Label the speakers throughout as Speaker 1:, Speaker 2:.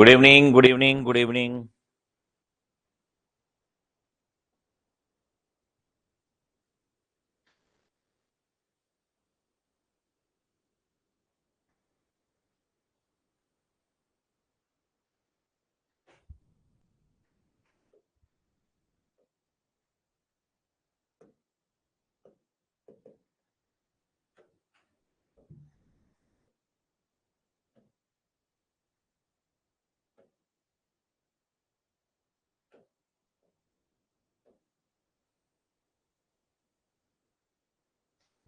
Speaker 1: Good evening, good evening, good evening.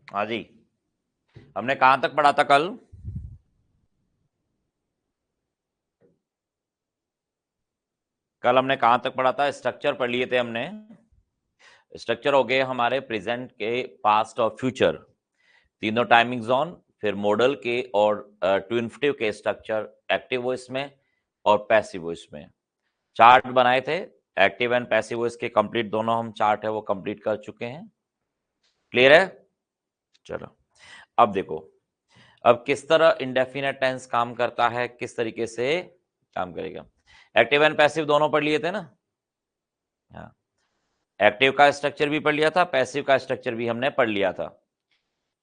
Speaker 1: हाँ जी, हमने कहाँ तक पढ़ा था कल? कल हमने कहाँ तक पढ़ा था? स्ट्रक्चर पढ़ लिए थे हमने। स्ट्रक्चर हो गए हमारे प्रेजेंट के, पास्ट और फ्यूचर, तीनों टाइमिंग जोन, फिर मॉडल के और ट्विनफिटिव के स्ट्रक्चर, एक्टिव वॉइस में और पैसिव वॉइस में चार्ट बनाए थे। एक्टिव एंड पैसिव वॉइस के कंप्लीट दोनों हम चार्ट है वो कंप्लीट कर चुके हैं। क्लियर है? चलो, अब देखो, अब किस तरह इंडेफिनेट टेंस काम करता है, किस तरीके से काम करेगा। एक्टिव एंड पैसिव दोनों पढ़ लिए थे ना? हाँ, एक्टिव का स्ट्रक्चर भी पढ़ लिया था, पैसिव का स्ट्रक्चर भी हमने पढ़ लिया था।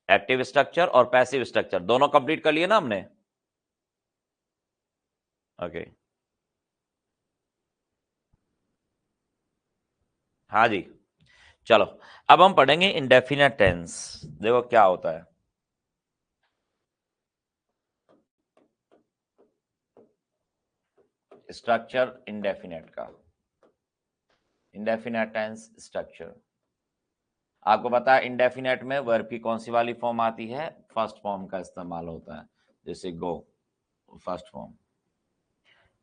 Speaker 1: एक्टिव स्ट्रक्चर और पैसिव स्ट्रक्चर दोनों कंप्लीट कर लिए ना हमने? ओके, हाँ जी। चलो, अब हम पढ़ेंगे इंडेफिनेट टेंस। देखो क्या होता है। स्ट्रक्चर इंडेफिनेट का, इंडेफिनेट टेंस स्ट्रक्चर। आपको पता है इंडेफिनेट में वर्ब की कौन सी वाली फॉर्म आती है? फर्स्ट फॉर्म का इस्तेमाल होता है। जैसे गो, फर्स्ट फॉर्म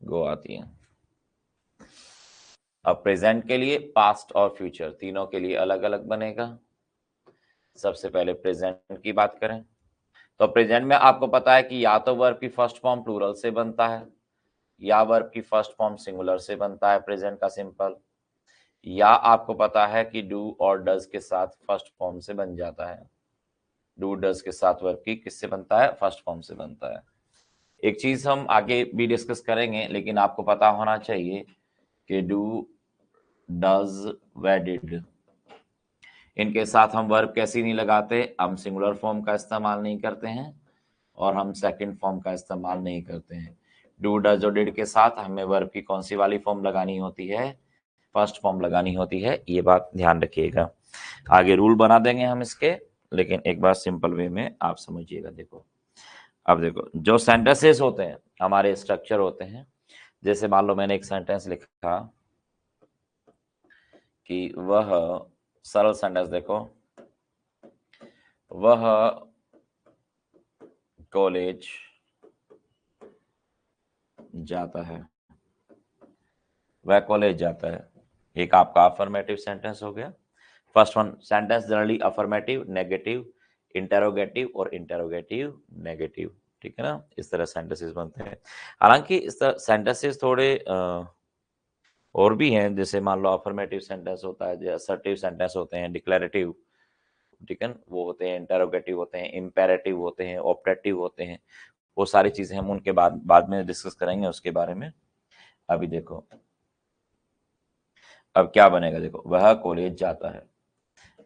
Speaker 1: गो आती है। अब प्रेजेंट के लिए पास्ट और फ्यूचर तीनों के लिए अलग अलग बनेगा। सबसे पहले प्रेजेंट की बात करें तो प्रेजेंट में आपको पता है कि या तो वर्ब की फर्स्ट फॉर्म प्लूरल से बनता है, या वर्ब की फर्स्ट फॉर्म सिंगुलर से बनता है प्रेजेंट का सिंपल, या आपको पता है कि डू और डज के साथ फर्स्ट फॉर्म से बन जाता है। डू डज के साथ वर्ब की किससे बनता है? फर्स्ट फॉर्म से बनता है। एक चीज हम आगे भी डिस्कस करेंगे, लेकिन आपको पता होना चाहिए कि डू, डज, वे, डिड, इनके साथ हम वर्ब कैसी नहीं लगाते, हम सिंगुलर फॉर्म का इस्तेमाल नहीं करते हैं और हम सेकंड फॉर्म का इस्तेमाल नहीं करते हैं। डू, डज और डिड के साथ हमें वर्ब की कौन सी वाली फॉर्म लगानी होती है? फर्स्ट फॉर्म लगानी होती है। ये बात ध्यान रखिएगा। आगे रूल बना देंगे हम इसके, लेकिन एक बार सिंपल वे में आप समझिएगा। देखो, अब देखो, जो सेंटेंसेस होते हैं हमारे स्ट्रक्चर होते हैं। जैसे मान लो मैंने एक सेंटेंस लिखा कि वह, सरल सेंटेंस देखो, वह कॉलेज जाता है, वह कॉलेज जाता है। एक आपका अफर्मेटिव सेंटेंस हो गया। First one sentence generally affirmative, negative, interrogative और इंटेरोगेटिव नेगेटिव। ठीक है ना? इस तरह सेंटेंसेस बनते हैं। हालांकि इस तरह सेंटेंसेस थोड़े और भी हैं। जैसे मान लो अफर्मेटिव सेंटेंस होता है, जो असर्टिव सेंटेंस होते हैं, डिक्लेरेटिव, ठीक है, वो होते हैं, इंटेरोगेटिव होते हैं, इंपेरेटिव होते हैं, ऑपरेटिव होते हैं। वो सारी चीजें हम उनके बाद बाद में डिस्कस करेंगे उसके बारे में। अभी देखो, अब क्या बनेगा। देखो, वह कॉलेज जाता है।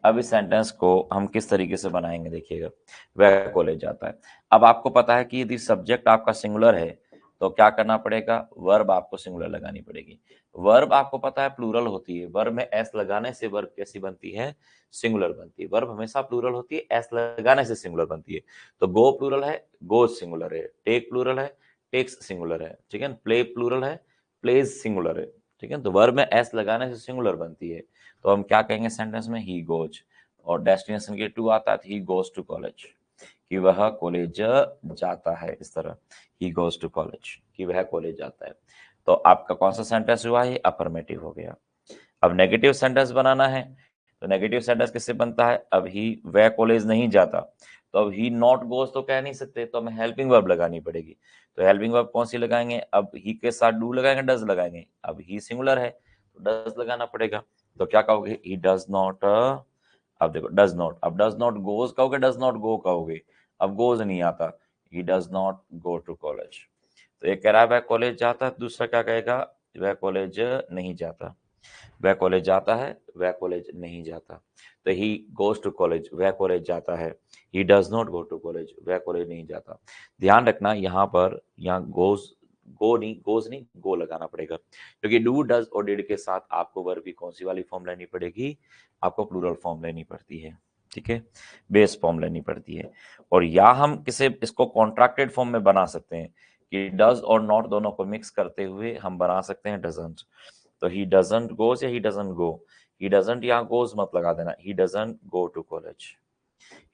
Speaker 1: अब इस सेंटेंस को हम किस तरीके से बनाएंगे देखिएगा। वह कॉलेज जाता है। अब आपको पता है कि यदि सब्जेक्ट आपका सिंगुलर है तो क्या करना पड़ेगा? वर्ब आपको सिंगुलर लगानी पड़ेगी। वर्ब आपको पता है प्लूरल होती है। वर्ब में एस लगाने से वर्ब कैसी बनती है? सिंगुलर बनती है। वर्ब हमेशा प्लूरल होती है, एस लगाने से सिंगुलर बनती है। तो गो प्लूरल है, गोज सिंगुलर है। टेक प्लूरल है, टेक्स सिंगुलर है। ठीक है, प्ले प्लूरल है, प्लेज सिंगुलर है। ठीक है, तो वर्ब में एस लगाने से सिंगुलर बनती है। तो हम क्या कहेंगे सेंटेंस में? ही गोज, और डेस्टिनेशन के टू आता है, ही गोज टू कॉलेज, कि वह कॉलेज जाता है। इस तरह ही गोज टू कॉलेज, कि वह कॉलेज जाता है। तो आपका कौन सा सेंटेंस हुआ? ये अफर्मेटिव हो गया। अब नेगेटिव सेंटेंस बनाना है तो नेगेटिव सेंटेंस किससे बनता है? अब ही वह कॉलेज नहीं जाता, तो अब ही नॉट गोज तो कह नहीं सकते, तो हमें हेल्पिंग वर्ब लगानी पड़ेगी। तो हेल्पिंग वर्ब कौन सी लगाएंगे? अब ही के साथ डू लगाएंगे, डज लगाएंगे। अब ही सिंगुलर है तो डज लगाना पड़ेगा। तो क्या कहोगे? ही डज नॉट, अब देखो डज नॉट, अब डज नॉट गोज कहोगे, डज नॉट गो कहोगे। अब गोज नहीं आता, he does not go to college. तो एक कह रहा है वह कॉलेज जाता है, दूसरा क्या कहेगा, वह कॉलेज नहीं जाता। वह कॉलेज जाता है, वह कॉलेज नहीं जाता। तो ही गोज टू कॉलेज, वह कॉलेज जाता है। He does not go to college, वह कॉलेज नहीं जाता। ध्यान रखना यहाँ पर, यहाँ गोज, गो नहीं, गोज नहीं, गो लगाना पड़ेगा, क्योंकि डू डज और डिड के साथ आपको वर्ब की कौन सी वाली फॉर्म लेनी पड़ेगी, आपको प्लूरल फॉर्म लेनी पड़ती है, ठीक है, बेस फॉर्म लेनी पड़ती है। और या हम किसे इसको कॉन्ट्रैक्टेड फॉर्म में बना सकते हैं कि डज और नॉट दोनों को मिक्स करते हुए हम बना सकते हैं डजंट। तो ही डजंट गोज या he doesn't go, he doesn't यहाँ गोज मत लगा देना, he doesn't go to college,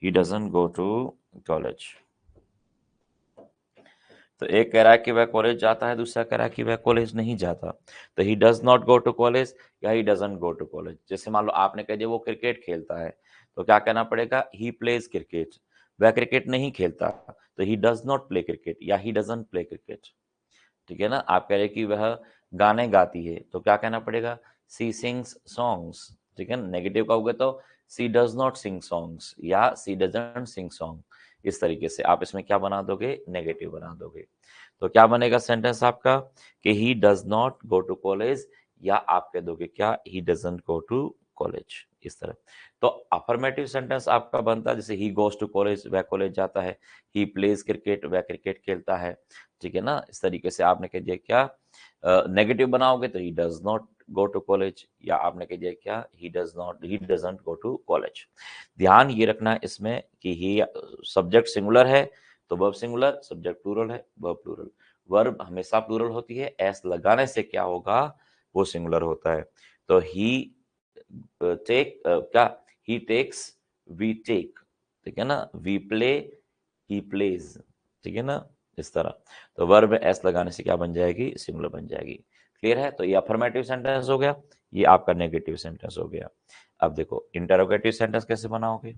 Speaker 1: he doesn't go to college. तो एक कह रहा है कि वह कॉलेज जाता है, दूसरा कह रहा है कि वह कॉलेज नहीं जाता। तो he does not go to college या he doesn't go to college. जैसे मान लो आपने कह दिया वो क्रिकेट खेलता है, तो क्या कहना पड़ेगा, ही प्लेज क्रिकेट। वह क्रिकेट नहीं खेलता, तो he does not play cricket या ही डजंट प्ले क्रिकेट। ठीक है ना। आप कह रहे कि वह गाने गाती है, तो क्या कहना पड़ेगा, सी सिंग्स सॉन्ग्स। ठीक है, नेगेटिव कहोगे तो सी डज नॉट सिंग सॉन्ग्स या सी डजंट सिंग सॉन्ग। इस तरीके से आप इसमें क्या बना दोगे, नेगेटिव बना दोगे। तो क्या बनेगा सेंटेंस आपका कि he does not go to college, या आप कह दोगे क्या, he doesn't go to college, इस तरह। तो अफर्मेटिव सेंटेंस आपका बनता है जैसे ही गोज टू कॉलेज, वह कॉलेज जाता है। ही प्लेज क्रिकेट, वह क्रिकेट खेलता है। ठीक है ना। इस तरीके से आपने कह दिया क्या, नेगेटिव बनाओगे तो he does not go to college, या आपने कह दिया क्या, he does not, he doesn't go to college. ध्यान ये रखना है इसमें कि ही सब्जेक्ट सिंगुलर है तो वर्ब सिंगुलर, सब्जेक्ट प्लूरल है वर्ब प्लूरल। वर्ब हमेशा प्लूरल होती है, एस लगाने से क्या होगा, वो सिंगुलर होता है। तो ही टेक, क्या, ही टेक्स, वी टेक। ठीक है ना। We play, he plays. ठीक है ना, इस तरह। तो वर्ब में एस लगाने से क्या बन जाएगी, सिंगुलर बन जाएगी। क्लियर है। तो ये अफर्मेटिव सेंटेंस हो गया, ये आपका नेगेटिव सेंटेंस हो गया। अब देखो इंटरोगेटिव सेंटेंस कैसे बनाओगे।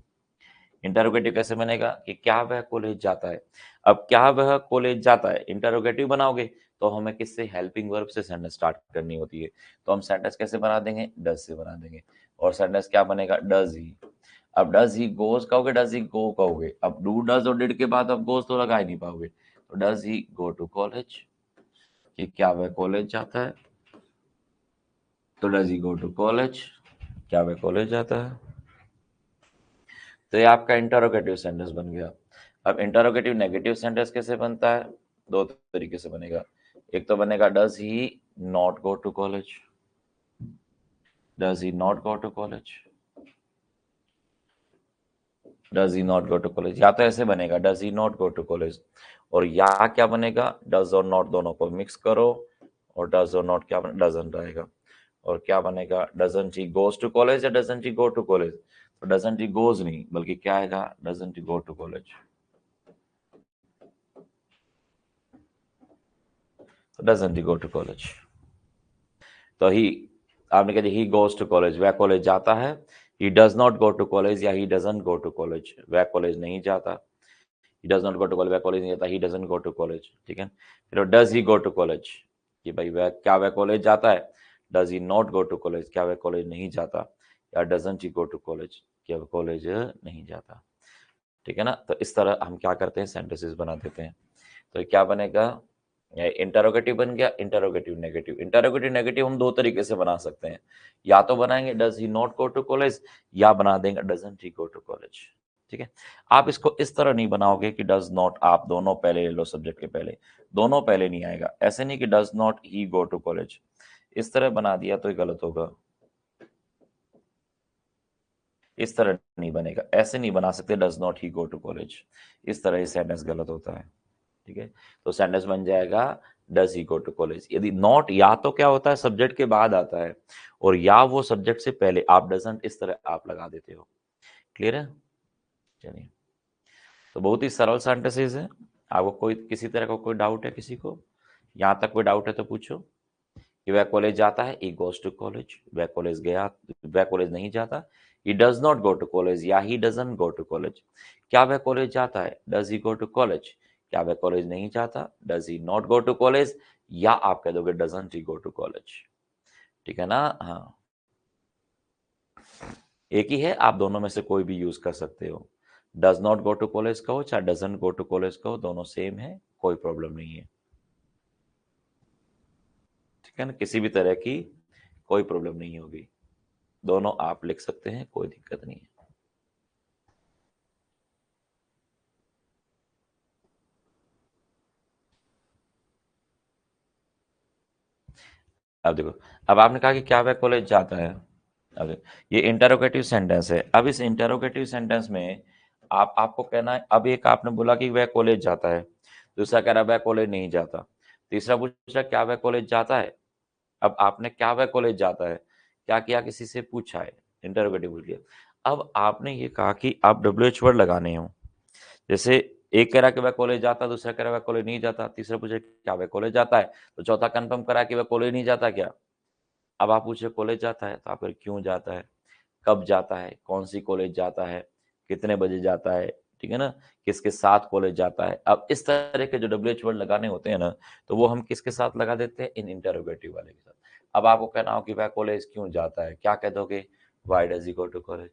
Speaker 1: इंटरोगेटिव कैसे बनेगा कि क्या वह कॉलेज जाता है। अब क्या वह कॉलेज जाता है इंटरोगेटिव बनाओगे तो हमें किससे, हेल्पिंग वर्ब से सेंटेंस स्टार्ट करनी होती है। तो हम सेंटेंस कैसे बना देंगे, डज से बना देंगे। और सेंटेंस क्या बनेगा, डज ही। अब डज ही गोज कहोगे, डज ही गो कहोगे। अब डू डज और डिड के बाद अब गोज तो लगा ही नहीं पाओगे। तो does he go to college, कि क्या वह कॉलेज जाता है। तो does he go to college, क्या वह कॉलेज जाता है। तो ये आपका इंटरोगेटिव सेंटेंस बन गया। अब इंटरोगेटिव नेगेटिव सेंटेंस कैसे बनता है, दो तरीके से बनेगा। एक तो बनेगा does he not go to college, does he not go to college, does he not go to college. या तो ऐसे बनेगा does he not go to college, और या क्या बनेगा, डज और नॉट दोनों को मिक्स करो, और डज और नॉट क्या बनेगा, डजंट आएगा। और क्या बनेगा, doesn't he goes to college या doesn't he go to college. तो डजंट ही गोज नहीं, बल्कि क्या आएगा, doesn't he go to college. Doesn't he go to college. तो ही, आपने कह दिया ही गोज टू कॉलेज, वह कॉलेज जाता है। He does not go to college या he doesn't go to college, वह कॉलेज नहीं जाता। He does not go to college, वह कॉलेज नहीं जाता, he doesn't go to college. ठीक है। फिर does he go to college, कि भाई वह, क्या वह कॉलेज जाता है। Does he not go to college, क्या वह कॉलेज नहीं जाता। या doesn't he go to college, क्या वह कॉलेज नहीं जाता। ठीक है ना। तो इस तरह हम क्या करते हैं, सेंटेंसेस बना देते हैं। तो क्या बनेगा, इंटरोगेटिव बन गया, इंटरोगेटिव नेगेटिव। इंटरोगेटिव नेगेटिव हम दो तरीके से बना सकते हैं, या तो बनाएंगे does he not go to college, या बना देंगे doesn't he go to college. ठीक है। आप इसको इस तरह नहीं बनाओगे कि डज नॉट आप दोनों पहले ले लो, सब्जेक्ट के पहले, दोनों पहले नहीं आएगा। ऐसे नहीं कि does not he go to college, इस तरह बना दिया तो ये गलत होगा। इस तरह नहीं बनेगा, ऐसे नहीं बना सकते does not he go to college, इस तरह ये सेंटेंस गलत होता है। ठीक है। तो सेंटेंस बन जाएगा does he go to college. यदि नॉट या तो क्या होता है, सब्जेक्ट के बाद आता है, और या वो सब्जेक्ट से पहले, आप डजंट इस तरह आप लगा देते हो। क्लियर है। चलिए, तो बहुत ही सरल सेंटेंसेस है। आपको कोई किसी तरह का कोई डाउट है किसी को, यहाँ तक कोई डाउट है तो पूछो। कि वह कॉलेज जाता है, ही गोज टू कॉलेज, वह कॉलेज गया, वह कॉलेज नहीं जाता, he does not go to college या he doesn't go to college. क्या वह कॉलेज जाता है, does he go to college. क्या वह कॉलेज नहीं जाता, does he not go to college, या आप कह दोगे doesn't he go to college. ठीक है ना। हाँ, एक ही है, आप दोनों में से कोई भी यूज कर सकते हो। Does not go to college कहो चाहे डजंट गो टू कॉलेज कहो, दोनों सेम है, कोई प्रॉब्लम नहीं है। ठीक है ना, किसी भी तरह की कोई प्रॉब्लम नहीं होगी, दोनों आप लिख सकते हैं, कोई दिक्कत नहीं है। अब देखो, अब आपने कहा कि क्या वह कॉलेज जाता है। अब देखो, ये इंटरोगेटिव सेंटेंस है। अब इस इंटरोगेटिव सेंटेंस में आपको कहना है, अब एक आपने बोला कि वह कॉलेज जाता है, दूसरा कह रहा है वह कॉलेज नहीं जाता, तीसरा पूछ रहा क्या वह कॉलेज जाता है। अब आपने क्या वह कॉलेज जाता है क्या किया, किसी से पूछा है, इंटरोगेटिव बोल दिया। अब आपने ये कहा कि आप WH वर्ड लगाने हो, जैसे एक कह रहा कि वह कॉलेज जाता, दूसरा कह रहा वह कॉलेज नहीं जाता, तीसरा पूछे क्या वह कॉलेज जाता है, तो चौथा कंफर्म करा कि वह कॉलेज नहीं जाता क्या। अब आप पूछे कॉलेज जाता है, तो आप फिर क्यों जाता है, कब जाता है, कौन सी कॉलेज जाता है, कितने बजे जाता है, ठीक है ना, किसके साथ कॉलेज जाता है। अब इस तरह के जो WH वर्ड लगाने होते हैं ना, तो वो हम किसके साथ लगा देते हैं, इन इंटरोगेटिव वाले के साथ। अब आपको कहना हो कि वह कॉलेज क्यों जाता है, क्या कह दोगे, why does he go to college.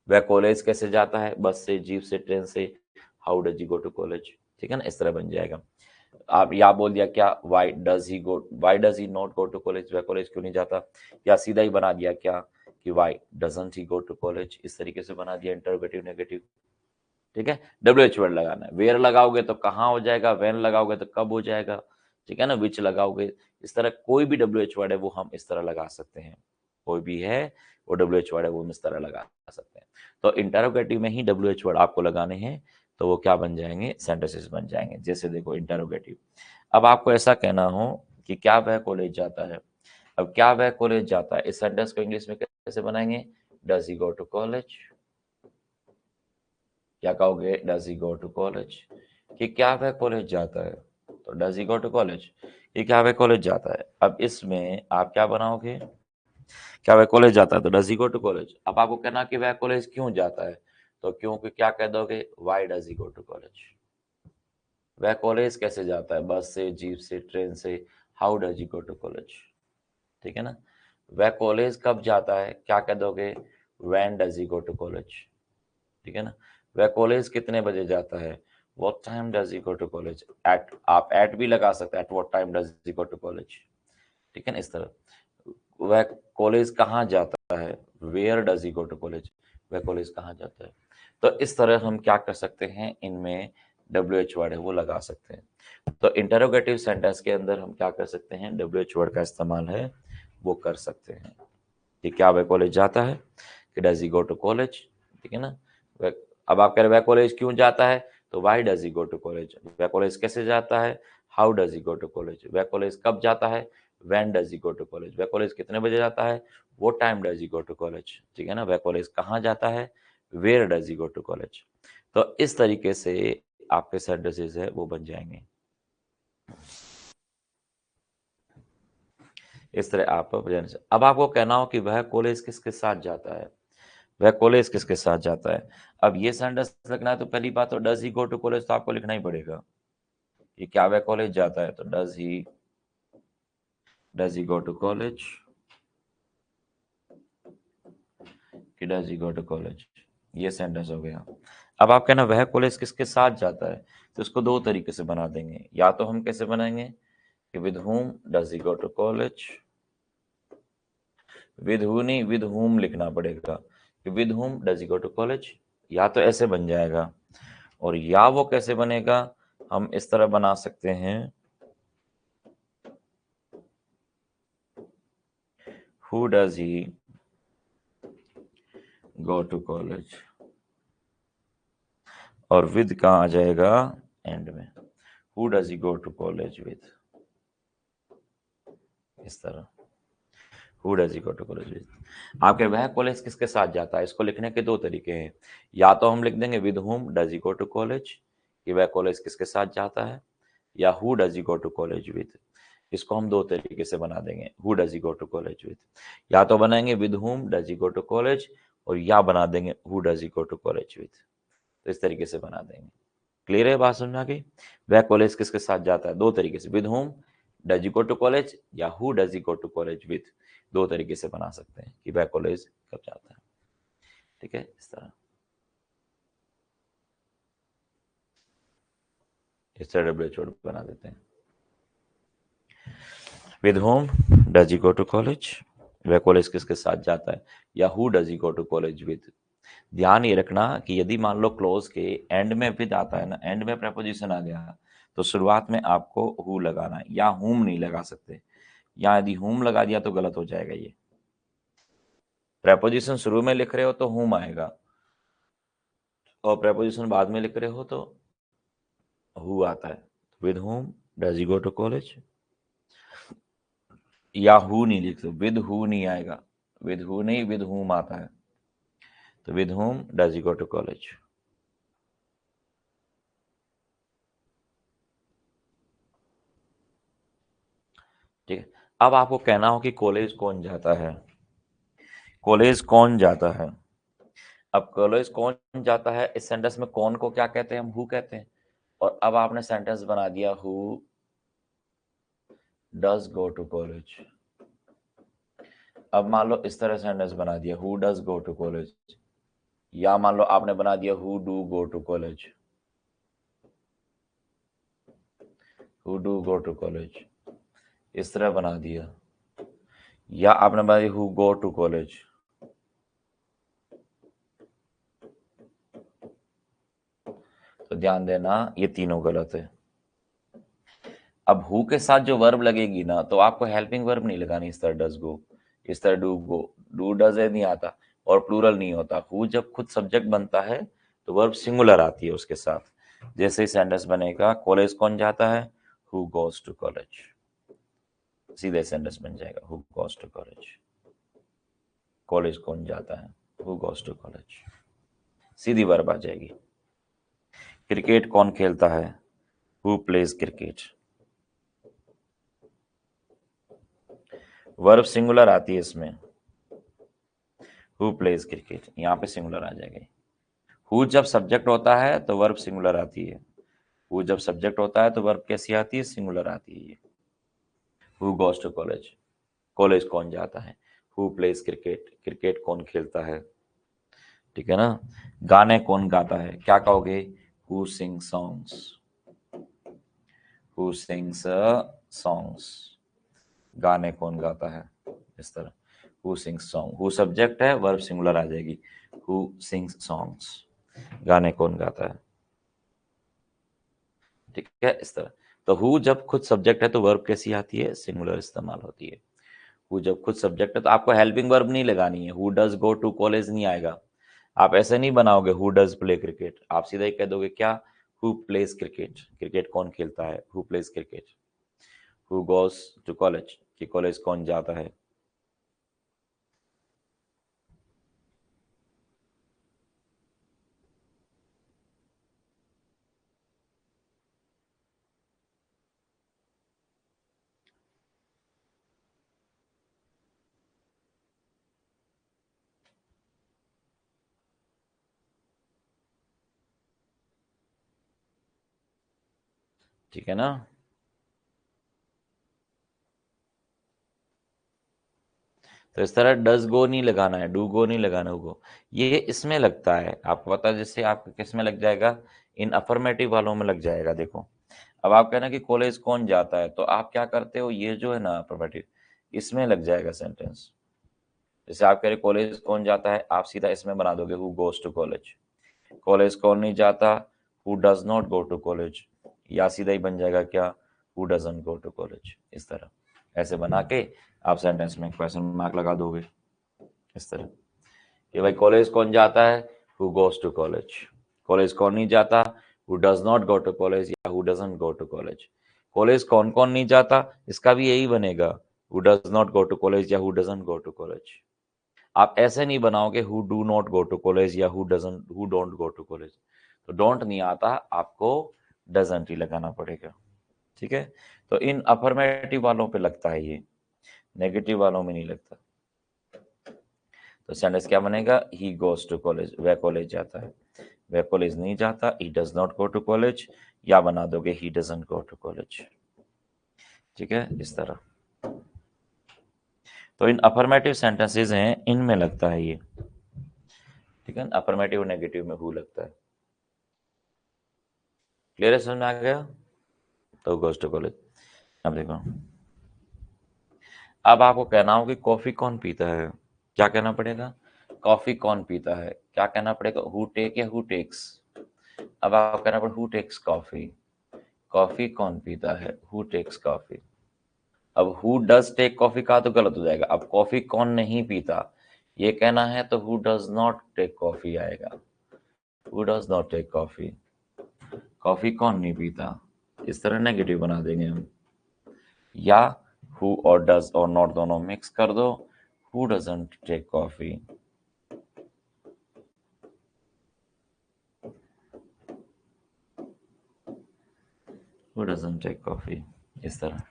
Speaker 1: वह कॉलेज कैसे जाता है, बस से, जीप से, ट्रेन से, how does he go to college, ठीक है ना, इस तरह बन जाएगा। आप या बोल दिया क्या, why does he not go to college, वह कॉलेज क्यों नहीं जाता, या सीधा ही बना दिया क्या कि why doesn't he go to college, इस तरीके से बना दिया इंटरोगेटिव नेगेटिव। ठीक है, WH वर्ड लगाना है, वेयर लगाओगे तो कहाँ हो जाएगा, व्हेन लगाओगे तो कब हो जाएगा, ठीक है ना, विच लगाओगे। इस तरह कोई भी WH वर्ड है वो हम इस तरह लगा सकते हैं, कोई भी है वो WH वर्ड है वो हम इस तरह लगा सकते हैं। तो इंटरोगेटिव में ही WH वर्ड आपको लगाने हैं, तो वो क्या बन जाएंगे, सेंटेंसेस बन जाएंगे। जैसे देखो इंटरोगेटिव, अब आपको ऐसा कहना हो कि क्या वह कॉलेज जाता है। अब क्या वह कॉलेज जाता है, इस सेंटेंस को इंग्लिश में कैसे बनाएंगे, does he go to college. क्या कहोगे, does he go to college, कि क्या वह कॉलेज जाता है, तो does he go to college, कि क्या वह कॉलेज जाता है। अब इसमें आप क्या बनाओगे, क्या वह कॉलेज जाता है, तो does he go to college. अब आपको कहना कि वह कॉलेज क्यों जाता है, तो क्यों कि क्या कह दोगे, why does he go to college. वह कॉलेज कैसे जाता है, बस से, जीप से, ट्रेन से, how does he go to college, ठीक है ना। वह कॉलेज कब जाता है, क्या कह दोगे, when does he go to college, ठीक है ना। वह कॉलेज कितने बजे जाता है, what time does he go to college. At, आप एट भी लगा सकते हैं, at what time does he go to college, ठीक है ना, इस तरह। वह कॉलेज कहाँ जाता है, where does he go to college, वह कॉलेज कहाँ जाता है। तो इस तरह हम क्या कर सकते हैं, इनमें WH वर्ड है वो लगा सकते हैं। तो इंटरोगेटिव सेंटेंस के अंदर हम क्या कर सकते हैं, WH वर्ड का इस्तेमाल है वो कर सकते हैं, कि क्या वह कॉलेज जाता है, कि does he go to college, ठीक है ना। अब आप कह रहे हैं वह कॉलेज क्यों जाता है, तो why does he go to college. वह कॉलेज कैसे जाता है, how does he go to college. वह कॉलेज कब जाता है, when does he go to college. वह कॉलेज कितने बजे जाता है, what time does he go to college, ठीक है ना। वह कॉलेज कहाँ जाता है, where does he go to college. तो इस तरीके से आपके सेंटेंसेस है वो बन जाएंगे। इस तरह आप अब आपको कहना हो कि वह कॉलेज किसके साथ जाता है, वह कॉलेज किसके साथ जाता है। अब ये सेंटेंस लिखना है तो पहली बात तो does he go to college तो आपको लिखना ही पड़ेगा, कि क्या वह कॉलेज जाता है, तो does he go to college, कि does he go to college, ये सेंटेंस हो गया। अब आप कहना वह कॉलेज किसके साथ जाता है, तो इसको दो तरीके से बना देंगे। या तो हम कैसे बनाएंगे कि with whom does he go to college, with who नहीं, विद whom लिखना पड़ेगा, कि with whom does he go to college. या तो ऐसे बन जाएगा, और या वो कैसे बनेगा, हम इस तरह बना सकते हैं, who does he go to college, और विद कहाँ आ जाएगा एंड में, who does he go to college with, इस तरह, who does he go to college with. आपके वह कॉलेज किसके साथ जाता है, इसको लिखने के दो तरीके हैं। या तो हम लिख देंगे with whom does he go to college, कि वह कॉलेज किसके साथ जाता है, या who does he go to college with. इसको हम दो तरीके से बना देंगे, who does he go to college with. या तो बनाएंगे with whom does he go to college, और या बना देंगे who does he go to college with. तो इस तरीके से बना देंगे। क्लियर है बात, समझ में आ गई। वह कॉलेज किसके साथ जाता है, दो तरीके से, with whom does he go to college, या who does he go to college with. दो तरीके से बना सकते हैं कि वह कॉलेज कब जाता है, ठीक है, इस तरह WH वर्ड बना देते हैं। With whom does he go to college, वह कॉलेज किसके साथ जाता है, या who does he go to college with. ध्यान ये रखना कि यदि मान लो क्लोज के एंड में विद आता है ना, एंड में प्रेपोजिशन आ गया, तो शुरुआत में आपको हु लगाना है, या हुम नहीं लगा सकते, या यदि हुम लगा दिया तो गलत हो जाएगा। ये प्रेपोजिशन शुरू में लिख रहे हो तो हुम आएगा, और प्रेपोजिशन बाद में लिख रहे हो तो हु आता है। With whom does he go to college, या हु नहीं लिख सकते, विद हु नहीं आएगा, विद हु नहीं, विद हुम आता है। तो with whom does he go to college. ठीक है, अब आपको कहना हो कि कॉलेज कौन जाता है, कॉलेज कौन जाता है। अब कॉलेज कौन जाता है, इस सेंटेंस में कौन को क्या कहते हैं, हम हु कहते हैं। और अब आपने सेंटेंस बना दिया who does go to college. अब मान लो इस तरह सेंटेंस बना दिया who does go to college, या मान लो आपने बना दिया who do go to college, who do go to college, इस तरह बना दिया। या आपने बना दिया हु गो टू कॉलेज। तो ध्यान देना ये तीनों गलत है। अब हु के साथ जो वर्ब लगेगी ना, तो आपको हेल्पिंग वर्ब नहीं लगानी, इस तरह डज गो, इस तरह डू गो, डू डज नहीं आता, और प्लूरल नहीं होता। हु जब खुद सब्जेक्ट बनता है तो वर्ब सिंगुलर आती है उसके साथ। जैसे ही सेंटेंस बनेगा कॉलेज कौन जाता है, हु गोज टू कॉलेज, सीधे सेंटेंस बन जाएगा who goes to college. College कौन जाता है, हु गोज टू कॉलेज, सीधी वर्ब आ जाएगी। क्रिकेट कौन खेलता है, who plays cricket, verb singular आती है इसमें, हु प्लेज क्रिकेट, यहाँ पे सिंगुलर आ जाएगी। हु जब सब्जेक्ट होता है तो वर्ब सिंगुलर आती है, हु जब सब्जेक्ट होता है तो वर्ब कैसी आती है, सिंगुलर आती है। Who goes to college, college कौन जाता है, हु प्लेज क्रिकेट, क्रिकेट कौन खेलता है। ठीक है ना। गाने कौन गाता है, क्या कहोगे, who sing songs, who sings songs, गाने कौन गाता है, इस तरह। Who sings song, who subject है, वर्ब सिंगुलर आ जाएगी, हु सिंग्स सॉन्ग्स, गाने कौन गाता है। ठीक है, इस तरह। तो हु जब खुद सब्जेक्ट है तो वर्ब कैसी आती है, सिंगुलर इस्तेमाल होती है। हु जब खुद सब्जेक्ट है तो आपको हेल्पिंग वर्ब नहीं लगानी है, who does go to college नहीं आएगा। आप ऐसे नहीं बनाओगे हु डज प्ले क्रिकेट, आप सीधा ही कह दोगे क्या, हु प्लेज क्रिकेट, क्रिकेट कौन खेलता है, who plays cricket. Who goes to college, कि कॉलेज कौन जाता है। ठीक है ना। तो इस तरह डज गो नहीं लगाना है, डू गो नहीं लगाना गो, ये इसमें लगता है, आपको पता है, जैसे आपको किस में लग जाएगा, इन अफर्मेटिव वालों में लग जाएगा। देखो, अब आप कहना कि कॉलेज कौन जाता है, तो आप क्या करते हो, ये जो है ना अफर्मेटिव, इसमें लग जाएगा सेंटेंस। जैसे आप कह रहे कॉलेज कौन जाता है, आप सीधा इसमें बना दोगे who goes to college. College कौन नहीं जाता, who does not go to college, या सीधा ही बन जाएगा क्या, who doesn't go to college. इस तरह ऐसे बना के आप सेंटेंस में क्वेश्चन मार्क लगा दोगे, इस तरह कि भाई कॉलेज कौन जाता है, who goes to college. College कौन नहीं जाता, who does not go to college, या who doesn't go to college. College कौन कौन नहीं जाता, इसका भी यही बनेगा, who does not go to college या who doesn't go to college. आप ऐसे नहीं बनाओगे who do not go to college या who doesn't, who don't go to college. तो डोंट नहीं आता, आपको डजंट ही लगाना पड़ेगा। ठीक है, तो इन अफर्मेटिव वालों पे लगता है ये, नेगेटिव वालों में नहीं लगता। तो सेंटेंस क्या बनेगा, ही गोज टू कॉलेज, वह कॉलेज जाता है, वह कॉलेज नहीं जाता, he does not go to college, या बना दोगे he doesn't go to college. ठीक है, इस तरह। तो इन अफर्मेटिव सेंटेंसेस हैं, इनमें लगता है ये। ठीक है, अफर्मेटिव नेगेटिव में हु लगता है। क्लियर है, समझ में आ गया। तो गोज टू कॉलेज। अब देखो, अब आपको कहना हो कि कॉफी कौन पीता है, क्या कहना पड़ेगा? कॉफी कौन पीता है, क्या कहना पड़ेगा? हु टेक या हु टेक्स? अब आपको कहना पड़ेगा हु टेक्स कॉफी, कॉफी कौन पीता है, हु टेक्स कॉफी। अब हु डज टेक कॉफी कहा तो गलत हो जाएगा। अब कॉफी कौन नहीं पीता ये कहना है तो who does not take coffee आएगा, who does not take coffee. Coffee कौन नहीं पीता, इस तरह नेगेटिव बना देंगे हम। या हु और डज और नॉट दोनों मिक्स कर दो, who doesn't take coffee. Who doesn't take coffee, इस तरह।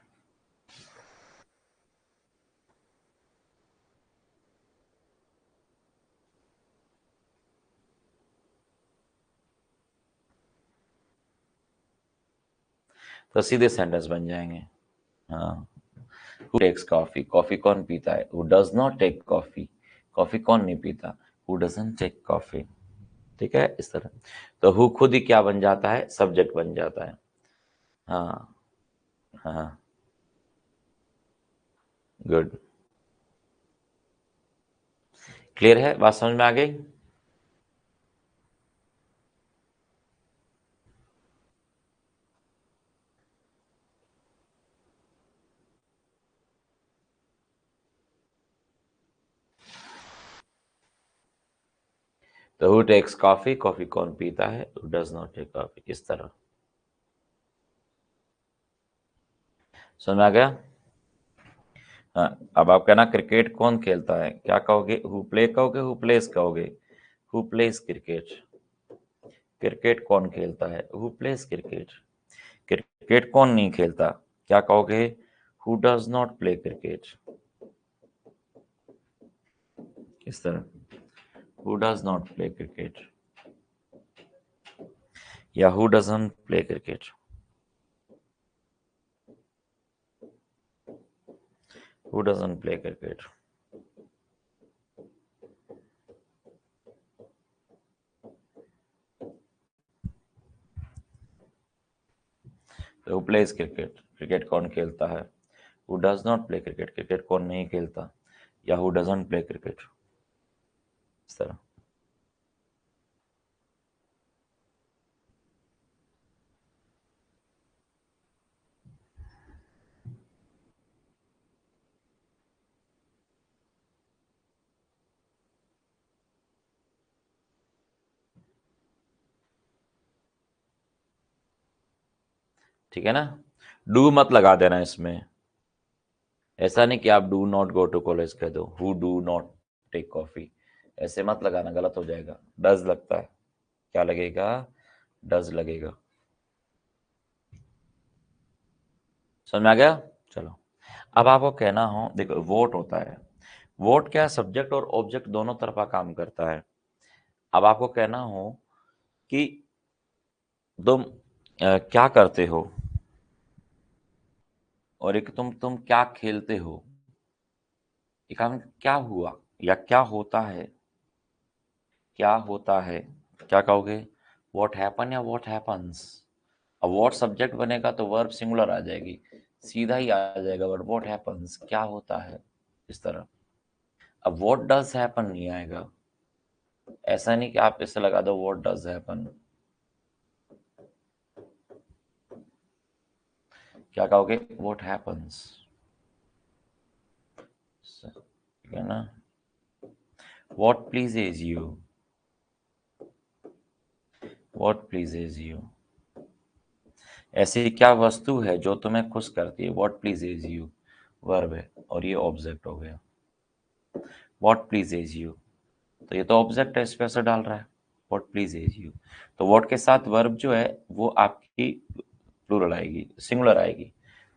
Speaker 1: तो सीधे सेंटेंस बन जाएंगे। हाँ, हु टेक्स कॉफी, कॉफी कौन पीता है, who does not take coffee, coffee कौन नहीं पीता, हु डजंट टेक कॉफी। ठीक है, इस तरह। तो हु खुद ही क्या बन जाता है, सब्जेक्ट बन जाता है। हाँ हाँ, गुड। क्लियर है, बात समझ में आ गई? तो हु टेक्स कॉफी, कॉफी कौन पीता है, who does not take coffee, इस तरह। समझ में आ गया? हाँ, अब आप कहना क्रिकेट कौन खेलता है, क्या कहोगे? हु प्ले कहोगे, हु प्लेस कहोगे? Who plays cricket. क्रिकेट कौन खेलता है, हु प्लेस क्रिकेट। क्रिकेट कौन नहीं खेलता, क्या कहोगे? Who does not play cricket, इस तरह। Who does not play cricket या who doesn't play cricket. Who doesn't play cricket. Who plays cricket, cricket कौन खेलता है। Who does not play cricket, cricket कौन नहीं खेलता। या हु डजंट प्ले क्रिकेट, इस तरह। ठीक है ना? डू मत लगा देना इसमें। ऐसा नहीं कि आप do not go to college कह दो, who do not take coffee, ऐसे मत लगाना, गलत हो जाएगा। डज लगता है, क्या लगेगा? डज लगेगा। समझ में आ गया? चलो, अब आपको कहना हो, देखो वोट होता है, वोट क्या, सब्जेक्ट और ऑब्जेक्ट दोनों तरफा काम करता है। अब आपको कहना हो कि तुम क्या करते हो, और एक तुम क्या खेलते हो। एक काम, क्या हुआ या क्या होता है, क्या होता है, क्या कहोगे? व्हाट हैपन या व्हाट हैपन्स। अब व्हाट सब्जेक्ट बनेगा तो वर्ब सिंगुलर आ जाएगी, सीधा ही आ जाएगा वर्ड, व्हाट हैपन्स, क्या होता है, इस तरह। अब व्हाट डज हैपन नहीं आएगा, ऐसा नहीं कि आप इसे लगा दो व्हाट डज हैपन। क्या कहोगे? व्हाट हैपन्स, ठीक है ना? What pleases you, what pleases you. ऐसी क्या वस्तु है जो तुम्हें खुश करती है, व्हाट प्लीजेज यू वर्ब है और ये ऑब्जेक्ट हो गया। व्हाट प्लीजेज यू, तो ये तो ऑब्जेक्ट है, इस पे असर डाल रहा है, व्हाट प्लीजेज यू। तो व्हाट के साथ वर्ब जो है वो आपकी प्लूरल आएगी, सिंगुलर आएगी।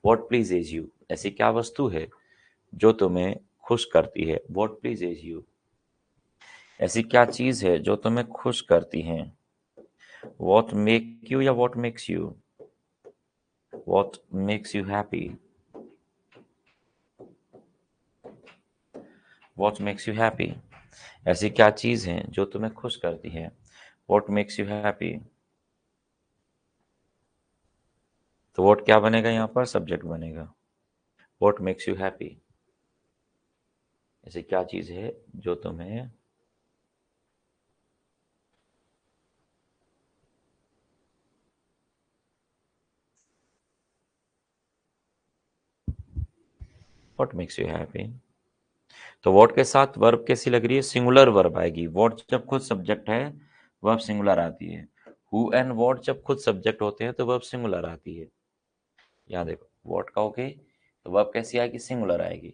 Speaker 1: व्हाट प्लीजेज यू, ऐसी क्या वस्तु है जो तुम्हें खुश करती है, व्हाट प्लीजेज यू। ऐसी क्या चीज है जो तुम्हें खुश करती है, व्हाट मेक यू या what makes you, what makes you happy, what makes you happy. ऐसी क्या चीज है जो तुम्हें खुश करती है, व्हाट मेक्स यू हैप्पी। तो व्हाट क्या बनेगा यहाँ पर, सब्जेक्ट बनेगा, व्हाट मेक्स यू हैप्पी। ऐसी क्या चीज है जो तुम्हें व्हाट मेक्स यू हैप्पी। तो व्हाट के साथ वर्ब कैसी लग रही है, सिंगुलर वर्ब आएगी। व्हाट जब खुद सब्जेक्ट है वर्ब सिंगुलर आती है। हु एंड व्हाट जब खुद सब्जेक्ट होते हैं तो वर्ब सिंगुलर आती है। यहाँ देखो व्हाट कहोगे तो वर्ब कैसी आएगी, सिंगुलर आएगी।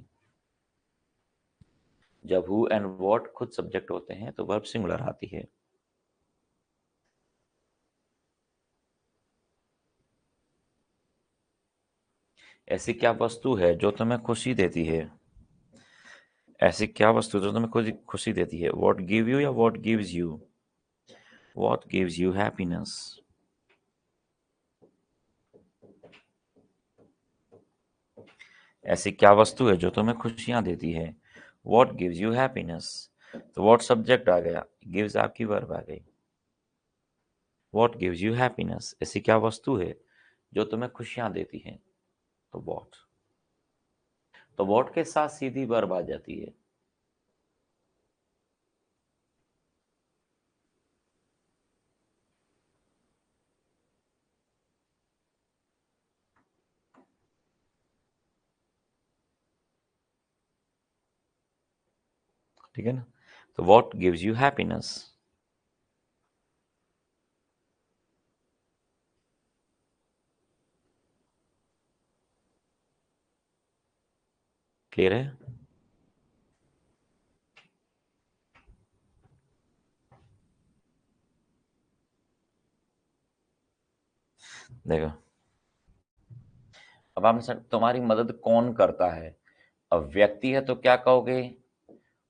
Speaker 1: जब हु एंड व्हाट खुद सब्जेक्ट होते हैं तो वर्ब सिंगुलर आती है। ऐसी क्या वस्तु है जो तुम्हें खुशी देती है। ऐसी क्या वस्तु जो तुम्हें खुशी खुशी देती है। व्हाट गिव यू या what gives you. What gives you happiness. ऐसी क्या वस्तु है जो तुम्हें खुशियां देती है। What gives you happiness. तो व्हाट सब्जेक्ट आ गया, गिव्स आपकी वर्ब आ गई। व्हाट गिव्स यू हैप्पीनेस, ऐसी क्या वस्तु है जो तुम्हें खुशियां देती है। तो व्हाट, तो व्हाट के साथ सीधी वर्ब आ जाती है। ठीक है ना। तो what gives you happiness. Clear है। देखो अब आपने सर तुम्हारी मदद कौन करता है। अब व्यक्ति है तो क्या कहोगे,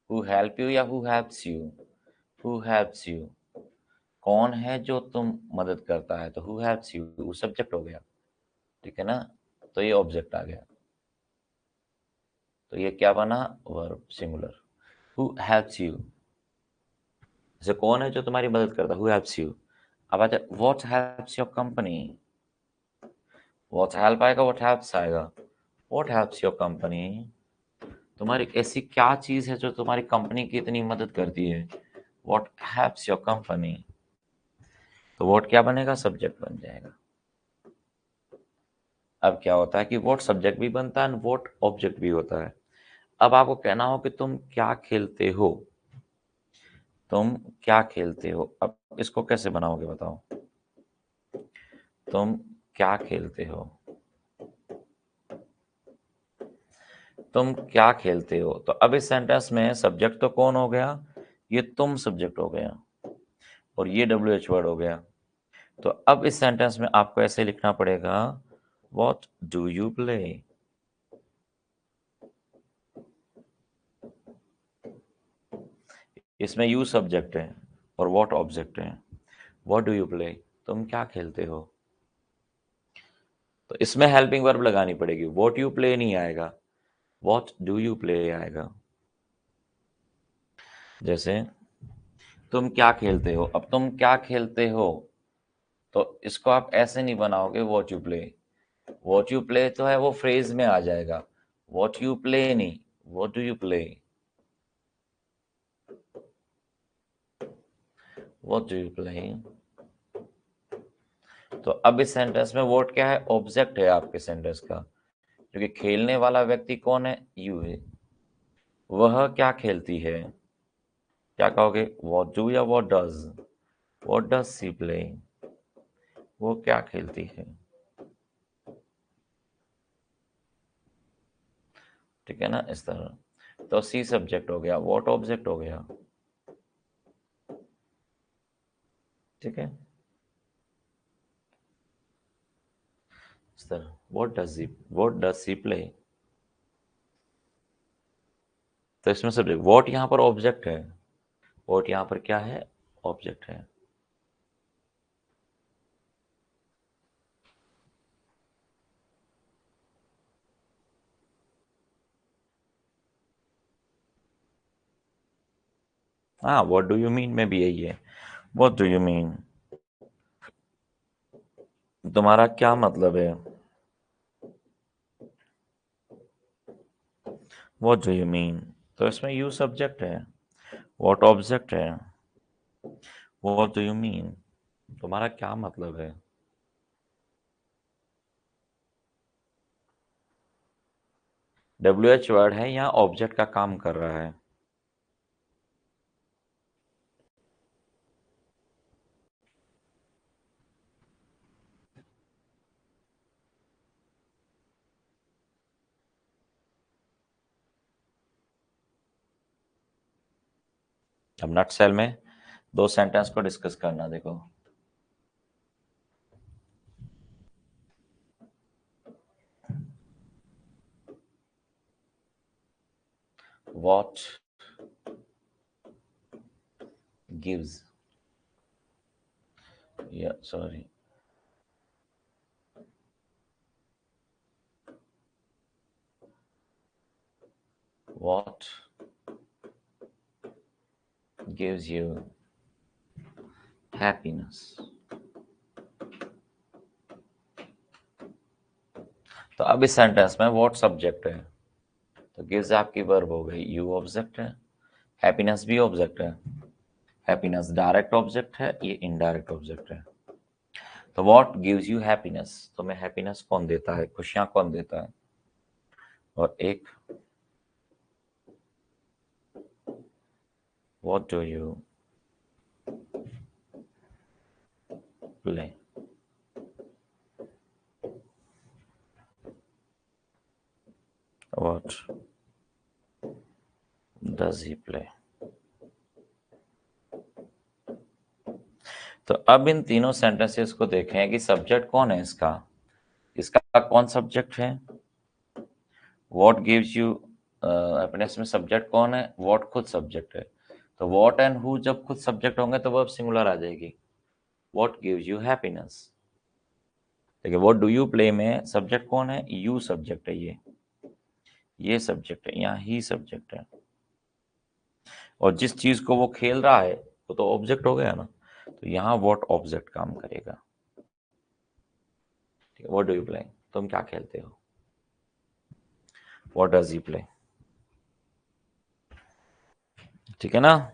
Speaker 1: हु हेल्प यू या who helps you. Who helps you, कौन है जो तुम मदद करता है, तो हु हेल्प्स यू वो सब्जेक्ट हो गया। ठीक है ना। तो ये ऑब्जेक्ट आ गया। तो ये क्या बना, verb singular. Who helps you, जैसे कौन है जो तुम्हारी मदद करता है, हु हेल्प्स यू। अब आता है what helps your company. What help आएगा, व्हाट हेल्प्स आएगा। व्हाट हेल्प्स योर कंपनी, तुम्हारी ऐसी क्या चीज है जो तुम्हारी कंपनी की इतनी मदद करती है। What helps your company. तो व्हाट क्या बनेगा, सब्जेक्ट बन जाएगा। अब क्या होता है कि व्हाट सब्जेक्ट भी बनता है, व्हाट ऑब्जेक्ट भी होता है। अब आपको कहना हो कि तुम क्या खेलते हो। तुम क्या खेलते हो, अब इसको कैसे बनाओगे बताओ। तुम क्या खेलते हो। तुम क्या खेलते हो, तो अब इस सेंटेंस में सब्जेक्ट तो कौन हो गया, ये तुम सब्जेक्ट हो गया और ये डब्ल्यू एच वर्ड हो गया। तो अब इस सेंटेंस में आपको ऐसे लिखना पड़ेगा, वॉट डू यू प्ले। इसमें यू सब्जेक्ट है और वॉट ऑब्जेक्ट है। वॉट डू यू प्ले, तुम क्या खेलते हो। तो इसमें हेल्पिंग वर्ब लगानी पड़ेगी, वॉट यू प्ले नहीं आएगा, वॉट डू यू प्ले आएगा। जैसे तुम क्या खेलते हो, अब तुम क्या खेलते हो, तो इसको आप ऐसे नहीं बनाओगे what you play. What you play तो है वो फ्रेज में आ जाएगा, वॉट यू प्ले नहीं, what do you play. What do you play. तो अब इस सेंटेंस में वॉट क्या है, ऑब्जेक्ट है आपके सेंटेंस का, क्योंकि खेलने वाला व्यक्ति कौन है, यू है। वह क्या खेलती है, क्या कहोगे, वॉट डू या what does. What does C play, वो क्या खेलती है। ठीक है ना, इस तरह। तो सी सब्जेक्ट हो गया, वॉट ऑब्जेक्ट हो गया। ठीक है, इस तरह वॉट डज सी प्ले। तो इसमें सब्जेक्ट, वॉट यहाँ पर ऑब्जेक्ट है। वॉट यहाँ पर क्या है, ऑब्जेक्ट है। हाँ, व्हाट डू यू मीन में भी यही है, व्हाट डू यू मीन, तुम्हारा क्या मतलब है। व्हाट डू यू मीन, तो इसमें यू सब्जेक्ट है, व्हाट ऑब्जेक्ट है, व्हाट डू यू मीन, तुम्हारा क्या मतलब है। WH वर्ड है, यहाँ ऑब्जेक्ट का काम कर रहा है। अब नट सेल में दो सेंटेंस को डिस्कस करना, देखो। What gives, yeah, sorry, what gives you happiness। तो अब इस सेंटेंस में व्हाट सब्जेक्ट है, तो गिव्स आपकी वर्ब हो गई, यू ऑब्जेक्ट है, हैप्पीनेस भी ऑब्जेक्ट है। हैप्पीनेस डायरेक्ट ऑब्जेक्ट है, ये इनडायरेक्ट ऑब्जेक्ट है। तो व्हाट गिव्स यू हैप्पीनेस, तुम्हें हैप्पीनेस कौन देता है, खुशियां कौन देता है। और एक what do you play, what does he play. तो अब इन तीनों सेंटेंसेस को देखें कि सब्जेक्ट कौन है इसका, इसका कौन सब्जेक्ट है। व्हाट गिव्स यू हैप्पीनेस में सब्जेक्ट कौन है, व्हाट खुद सब्जेक्ट है। तो व्हाट एंड हु जब खुद सब्जेक्ट होंगे तो वर्ब सिंगुलर आ जाएगी। व्हाट गिव्स यू हैप्पीनेस, देखिए व्हाट डू यू प्ले में सब्जेक्ट कौन है, यू सब्जेक्ट है, ये सब्जेक्ट है, यहाँ ही सब्जेक्ट है। और जिस चीज को वो खेल रहा है वो तो ऑब्जेक्ट हो गया ना, तो यहाँ व्हाट ऑब्जेक्ट काम करेगा। ठीक है, व्हाट डू यू प्ले, तुम क्या खेलते हो, व्हाट डज ही प्ले। ठीक है ना।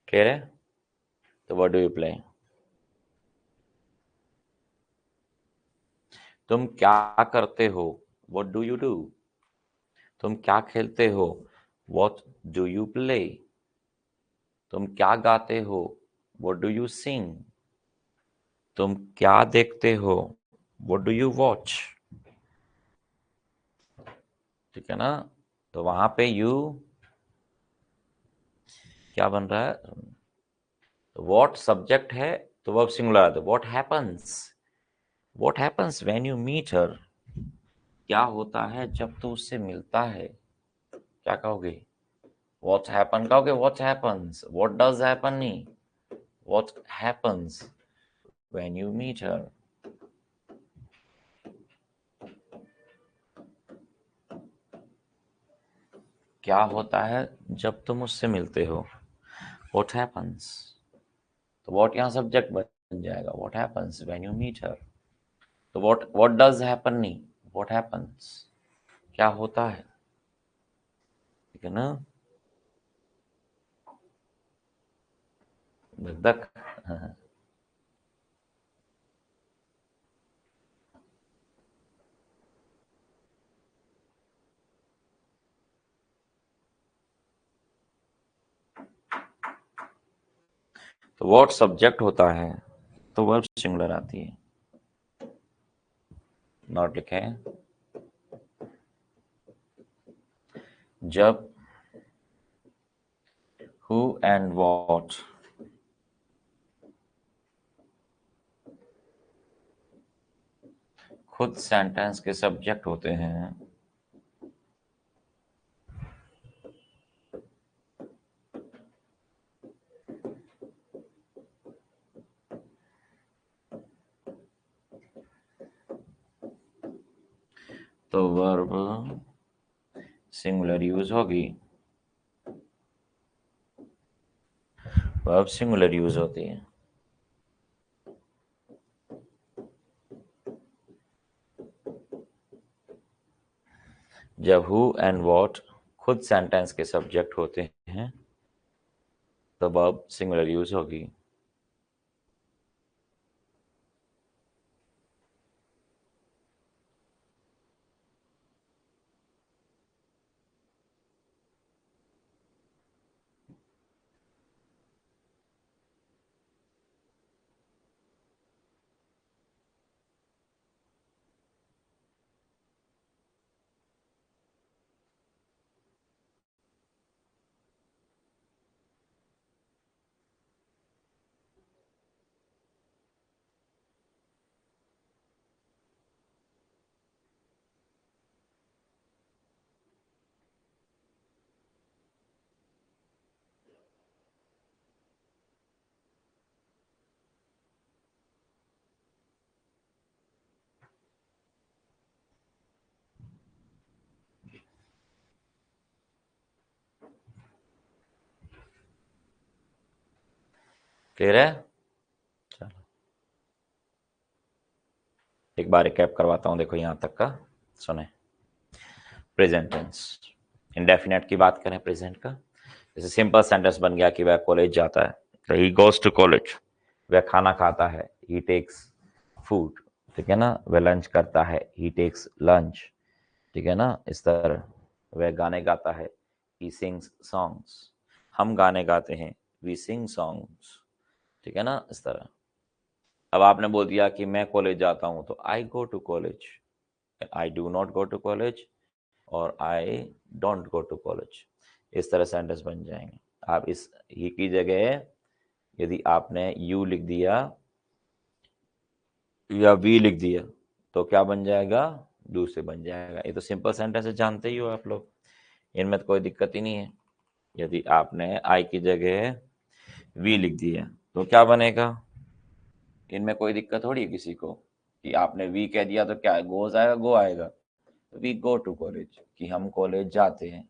Speaker 1: क्लियर है। तो व्हाट डू यू प्ले, तुम क्या करते हो, व्हाट डू यू डू। तुम क्या खेलते हो, व्हाट डू यू प्ले। तुम क्या गाते हो, व्हाट डू यू सिंग। तुम क्या देखते हो, व्हाट डू यू वॉच। ठीक है ना। तो वहां पे यू क्या बन रहा है, तो व्हाट सब्जेक्ट है, तो वर्ब सिंगुलर आता है। What happens when you meet her, क्या होता है जब तू उससे मिलता है, क्या कहोगे, व्हाट हैपन कहोगे, what happens, what does happen नहीं, what happens when you meet her. क्या होता है जब तुम उससे मिलते हो, व्हाट हैपन्स। तो व्हाट यहाँ सब्जेक्ट बन जाएगा, what happens when you meet her. तो व्हाट डज हैपन नहीं, व्हाट हैपन्स, क्या होता है। ठीक है ना। धक। तो व्हाट सब्जेक्ट होता है तो वर्ब सिंगुलर आती है, नॉट लिखे हैं। जब हु एंड व्हाट खुद सेंटेंस के सब्जेक्ट होते हैं, तो वर्ब सिंगुलर यूज होगी, वर्ब सिंगुलर यूज होती है। जब हु एंड व्हाट खुद सेंटेंस के सब्जेक्ट होते हैं तो वर्ब सिंगुलर यूज होगी। क्लियर है? चलो एक बार रिकैप करवाता हूं, देखो यहां तक का सुने। प्रेजेंट टेंस, इंडेफिनेट की बात करें प्रेजेंट का, जैसे सिंपल सेंटेंस बन गया कि वह कॉलेज जाता है, तो ही गोज टू कॉलेज। वह खाना खाता है, ही टेक्स फूड। ठीक है ना? वह लंच करता है, ही टेक्स लंच। ठीक है ना? इस तरह वह गाने गाता है, ही सिंग्स सॉन्ग्स। हम गाने गाते हैं, वी सिंग सॉन्ग्स। ठीक है ना? इस तरह। अब आपने बोल दिया कि मैं कॉलेज जाता हूं, तो I go to college, I do not go to college, और I don't go to college. इस तरह सेंटेंस बन जाएंगे। आप इस ही की जगह यदि आपने यू लिख दिया या वी लिख दिया तो क्या बन जाएगा? डू से बन जाएगा। ये तो सिंपल सेंटेंस है, जानते ही हो आप लोग, इनमें तो कोई दिक्कत ही नहीं है। यदि आपने आई की जगह वी लिख दिया तो क्या बनेगा? इनमें कोई दिक्कत थोड़ी है किसी को कि आपने वी कह दिया तो क्या गोज आएगा, गो आएगा। वी गो टू कॉलेज, कि हम कॉलेज जाते हैं।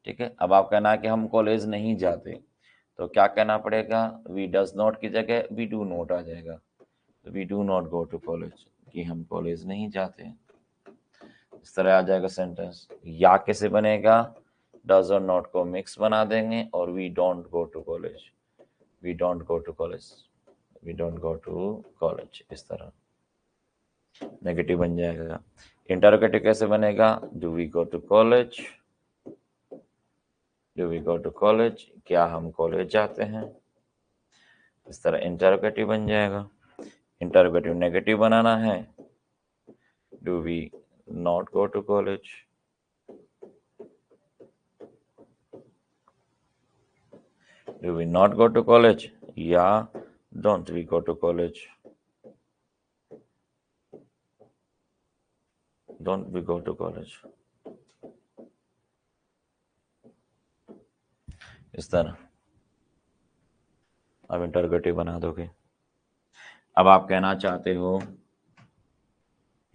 Speaker 1: ठीक है? अब आप कहना है कि हम कॉलेज नहीं जाते, तो क्या कहना पड़ेगा? वी डज नॉट की जगह वी डू नॉट आ जाएगा। We do not go to college, कि हम कॉलेज नहीं जाते हैं। इस तरह आ जाएगा सेंटेंस। या कैसे बनेगा? डज और नॉट को मिक्स बना देंगे और we don't go to college, we don't go to college, we don't go to college. इस तरह नेगेटिव बन जाएगा। इंटरोगेटिव कैसे बनेगा? Do we go to college, do we go to college, क्या हम कॉलेज जाते हैं। इस तरह इंटरोगेटिव बन जाएगा। इंटरोगेटिव नेगेटिव बनाना है, do we not go to college, do we not go to college, या don't we go to college, don't we go to college. इस तरह अब इंटरोगेटिव बना दोगे। अब आप कहना चाहते हो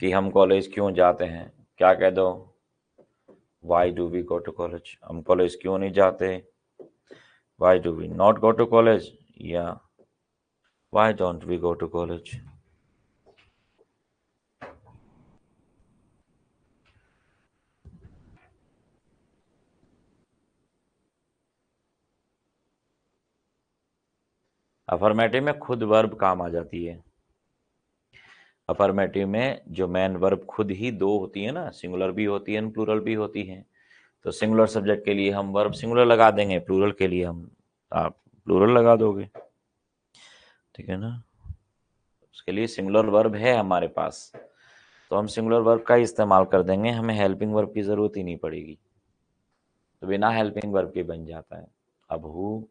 Speaker 1: कि हम कॉलेज क्यों जाते हैं, क्या कह दो? Why do we go to college, हम कॉलेज क्यों नहीं जाते। Why do we not go to college, या why don't we go to college. Affirmative में खुद वर्ब काम आ जाती है। अफर्मेटिव में जो मेन वर्ब खुद ही दो होती है ना, सिंगुलर भी होती है प्लूरल भी होती है। तो सिंगुलर सब्जेक्ट के लिए हम वर्ब सिंगुलर लगा देंगे, प्लूरल के लिए हम आप प्लूरल लगा दोगे। ठीक है ना? उसके लिए सिंगुलर वर्ब है हमारे पास, तो हम सिंगुलर वर्ब का ही इस्तेमाल कर देंगे, हमें हेल्पिंग वर्ब की जरूरत ही नहीं पड़ेगी। तो बिना हेल्पिंग वर्ब के बन जाता है। अब who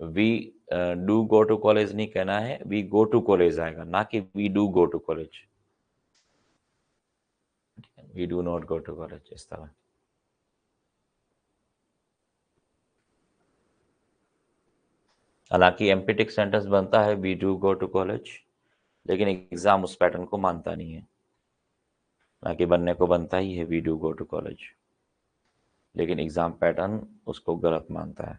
Speaker 1: we do go to college नहीं कहना है, वी गो टू कॉलेज आएगा, ना कि we do go to college. We do not go to college, इस तरह। हालांकि एम्पिटिक सेंटेंस बनता है we do go to college, लेकिन एग्जाम उस पैटर्न को मानता नहीं है। ना कि बनने को बनता ही है we do go to college, लेकिन एग्जाम पैटर्न उसको गलत मानता है।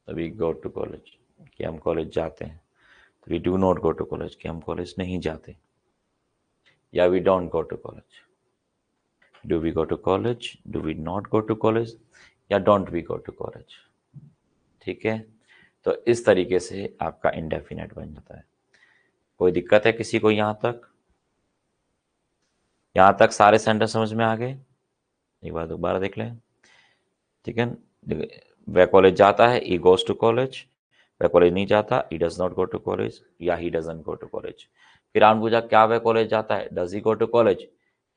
Speaker 1: तो वी गो टू कॉलेज कि हम कॉलेज जाते हैं, तो we do not go to college कि हम कॉलेज नहीं जाते, या we don't go to college, do we go to college, do we not go to college, या don't we go to college. ठीक है, तो इस तरीके से आपका इंडेफिनेट बन जाता है। कोई दिक्कत है किसी को यहाँ तक? यहाँ तक सारे सेंटेंस समझ में आ गए? एक बार दोबारा देख लें। ठीक है, वह कॉलेज जाता है, ई गोज टू कॉलेज। वह कॉलेज नहीं जाता, he does not go to college, या he doesn't go to college. फिर आपने पूछा क्या वह कॉलेज जाता है, does he go to college.